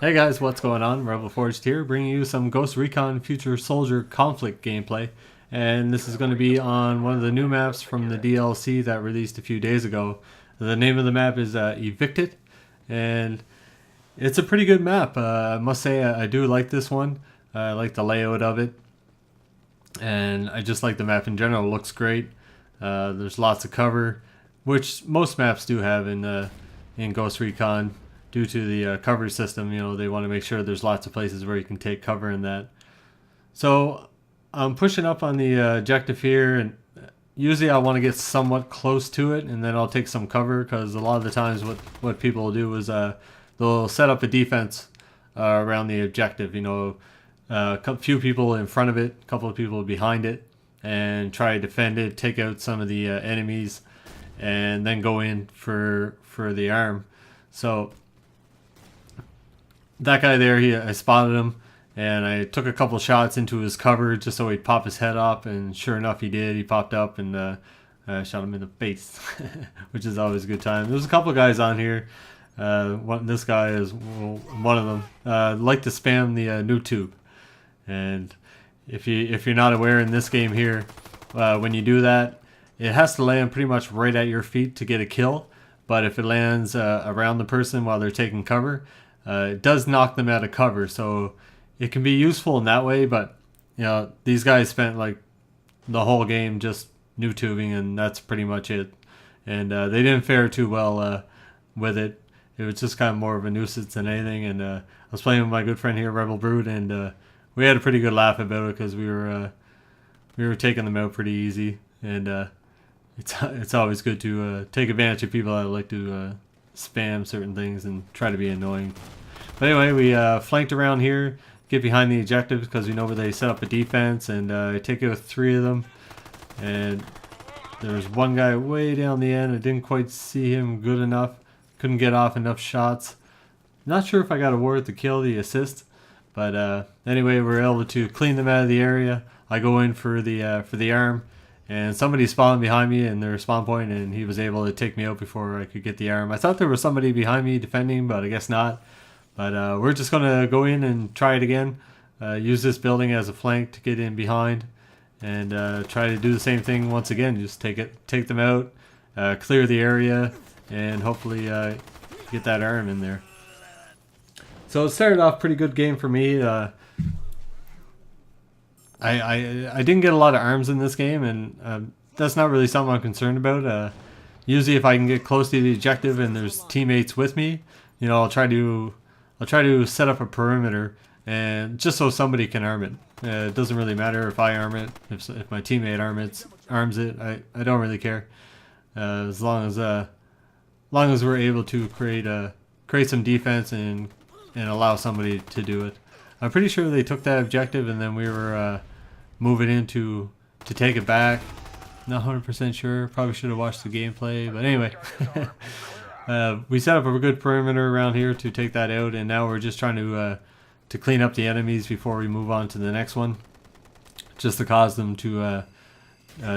Hey guys, what's going on? Rebel Forged here, bringing you some Ghost Recon Future Soldier Conflict gameplay. And this is going to be on one of the new maps from the DLC that released a few days ago. The name of the map is Evicted, and it's a pretty good map. I must say I do like this one. I like the layout of it, and I just like the map in general. It looks great. There's lots of cover, which most maps do have in Ghost Recon. Due to the cover system, they want to make sure there's lots of places where you can take cover in that. So I'm pushing up on the objective here, and usually I want to get somewhat close to it, and then I'll take some cover, because a lot of the times what people will do is they'll set up a defense around the objective. A few people in front of it, a couple of people behind it, and try to defend it, take out some of the enemies, and then go in for the arm. So that guy there, I spotted him, and I took a couple shots into his cover just so he'd pop his head up, and sure enough he did. He popped up, and shot him in the face, which is always a good time. There's a couple guys on here. This guy is one of them. Like to spam the new tube, and if you're not aware, in this game here, when you do that, it has to land pretty much right at your feet to get a kill. But if it lands around the person while they're taking cover, it does knock them out of cover, so it can be useful in that way. But these guys spent like the whole game just new tubing, and that's pretty much it. And they didn't fare too well with it. It was just kind of more of a nuisance than anything. And I was playing with my good friend here, Rebel Brood, and we had a pretty good laugh about it, because we were taking them out pretty easy. And it's always good to take advantage of people that like to spam certain things and try to be annoying. But anyway, we flanked around here, get behind the objectives, because we know where they set up a defense, and I take out 3 of them. And there was one guy way down the end. I didn't quite see him good enough. Couldn't get off enough shots. Not sure if I got awarded the kill, the assist. But anyway, we were able to clean them out of the area. I go in for the arm, and somebody spawned behind me in their spawn point, and he was able to take me out before I could get the arm. I thought there was somebody behind me defending, but I guess not. But we're just going to go in and try it again. Use this building as a flank to get in behind, and try to do the same thing once again. Just take them out, clear the area, and hopefully get that arm in there. So it started off pretty good game for me. I didn't get a lot of arms in this game, and that's not really something I'm concerned about. Usually if I can get close to the objective and there's teammates with me, I'll try to set up a perimeter, and just so somebody can arm it. It doesn't really matter if I arm it, if my teammate arms it. I don't really care, as long as we're able to create some defense and allow somebody to do it. I'm pretty sure they took that objective, and then we were moving in to take it back. Not 100% sure. Probably should have watched the gameplay. But anyway, we set up a good perimeter around here to take that out, and now we're just trying to clean up the enemies before we move on to the next one, just to cause them to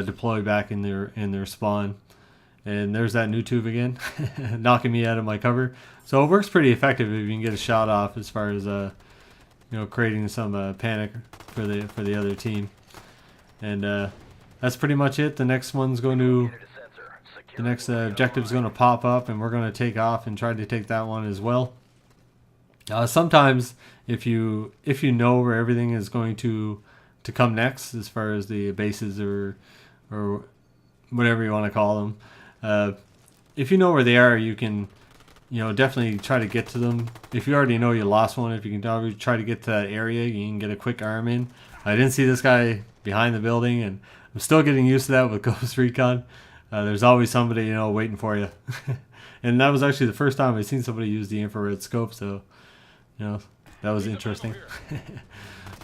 deploy back in their spawn. And there's that new tube again, knocking me out of my cover. So it works pretty effective if you can get a shot off, as far as creating some panic for the other team. And that's pretty much it. The next objective is going to pop up, and we're going to take off and try to take that one as well. Sometimes if you know where everything is going to come next, as far as the bases or whatever you want to call them, if you know where they are, you can definitely try to get to them. If you already know you lost one, if you can try to get to that area, you can get a quick arm in. I didn't see this guy behind the building, and I'm still getting used to that with Ghost Recon. There's always somebody waiting for you. And that was actually the first time I've seen somebody use the infrared scope, so that was interesting.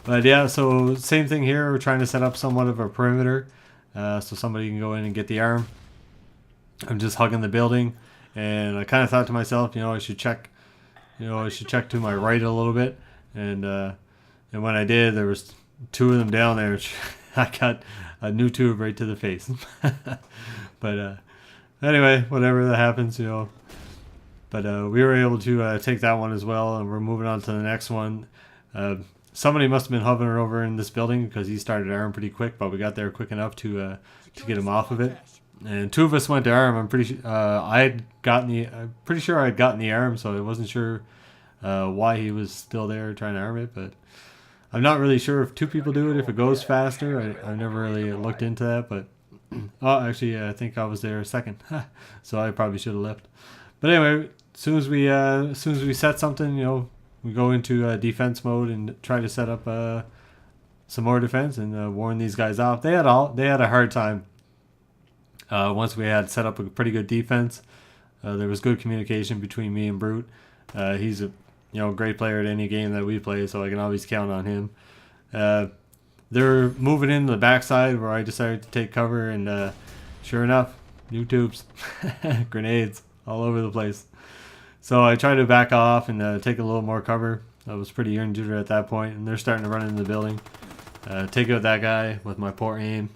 But yeah, so same thing here. We're trying to set up somewhat of a perimeter, so somebody can go in and get the arm. I'm just hugging the building, and I kind of thought to myself, I should check to my right a little bit, and when I did, there was 2 of them down there. I got a new tube right to the face. But anyway, whatever that happens, But we were able to take that one as well, and we're moving on to the next one. Somebody must have been hovering over in this building because he started arm pretty quick, but we got there quick enough to get him off of it. And two of us went to arm. I'm pretty I'm pretty sure I'd gotten the arm, so I wasn't sure why he was still there trying to arm it. But I'm not really sure if two people do it, if it goes faster. I've never really looked into that, but oh, actually, I think I was there second, so I probably should have left. But anyway, as soon as we set something, we go into defense mode and try to set up some more defense and warn these guys off. They had a hard time once we had set up a pretty good defense. There was good communication between me and Brute. He's a great player at any game that we play, so I can always count on him. They're moving into the backside where I decided to take cover, and sure enough, new tubes, grenades all over the place. So I tried to back off and take a little more cover. I was pretty injured at that point, and they're starting to run into the building. Take out that guy with my poor aim.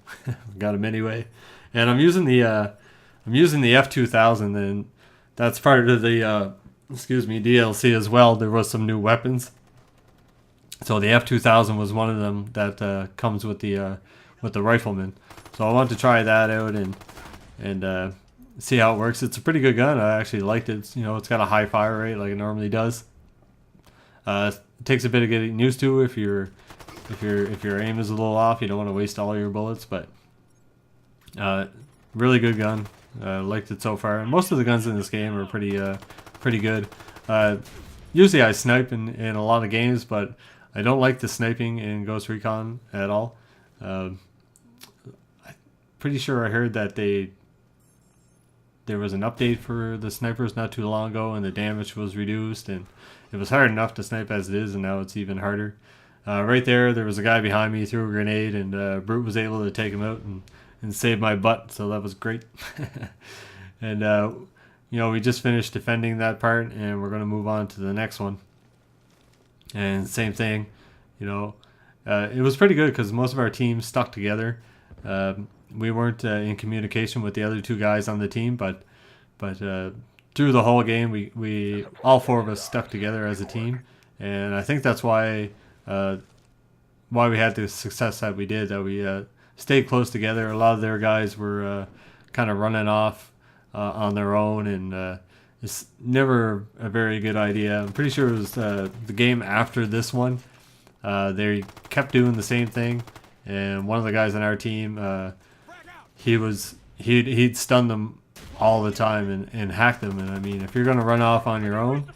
Got him anyway. And I'm using the F2000, and that's part of the DLC as well. There was some new weapons. So the F2000 was one of them that comes with the rifleman. So I wanted to try that out and see how it works. It's a pretty good gun. I actually liked it. It's got a high fire rate like it normally does. It takes a bit of getting used to if your aim is a little off. You don't want to waste all your bullets, but really good gun. Liked it so far. And most of the guns in this game are pretty good. Usually I snipe in a lot of games, but I don't like the sniping in Ghost Recon at all. I'm pretty sure I heard that there was an update for the snipers not too long ago, and the damage was reduced, and it was hard enough to snipe as it is, and now it's even harder. Right there was a guy behind me, threw a grenade, and Brute was able to take him out and save my butt, so that was great. And we just finished defending that part, and we're going to move on to the next one. And same thing, it was pretty good because most of our team stuck together. We weren't in communication with the other two guys on the team, but through the whole game, we all four of us stuck together as a team, and I think that's why we had the success that we did. That we stayed close together. A lot of their guys were kind of running off on their own, and it's never a very good idea. I'm pretty sure it was the game after this one. They kept doing the same thing, and one of the guys on our team, he'd stun them all the time and hack them. And I mean, if you're going to run off on your own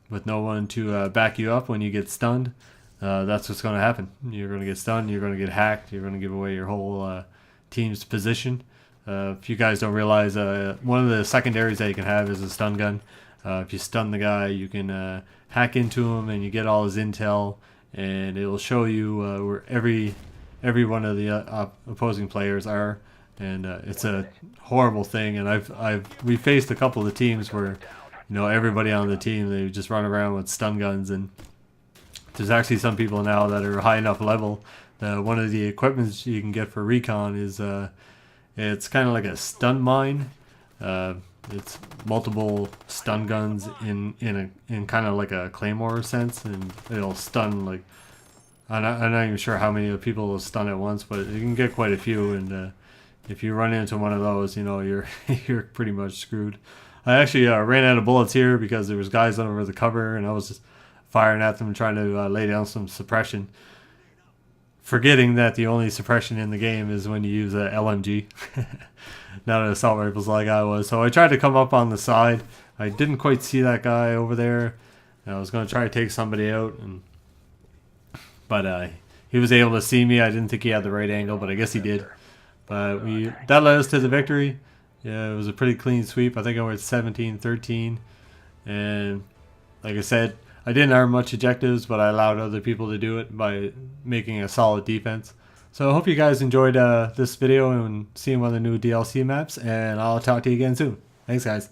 with no one to back you up when you get stunned, that's what's going to happen. You're going to get stunned, you're going to get hacked, you're going to give away your whole team's position. If you guys don't realize, one of the secondaries that you can have is a stun gun. If you stun the guy, you can hack into him and you get all his intel, and it will show you where every one of the opposing players are. And it's a horrible thing. And we faced a couple of teams where everybody on the team, they just run around with stun guns, and there's actually some people now that are high enough level that one of the equipments you can get for Recon is it's kind of like a stun mine. It's multiple stun guns in kind of like a claymore sense, and it'll stun like I'm not even sure how many people will stun at once, but you can get quite a few. And if you run into one of those, you're you're pretty much screwed. I actually ran out of bullets here because there was guys over the cover, and I was just firing at them, trying to lay down some suppression, forgetting that the only suppression in the game is when you use a LMG, not an assault rifles like I was. So I tried to come up on the side. I didn't quite see that guy over there. I was going to try to take somebody out, but he was able to see me. I didn't think he had the right angle, but I guess he did. But that led us to the victory. Yeah, it was a pretty clean sweep. I think I went 17-13, and like I said, I didn't earn much objectives, but I allowed other people to do it by making a solid defense. So I hope you guys enjoyed this video and seeing one of the new DLC maps, and I'll talk to you again soon. Thanks, guys.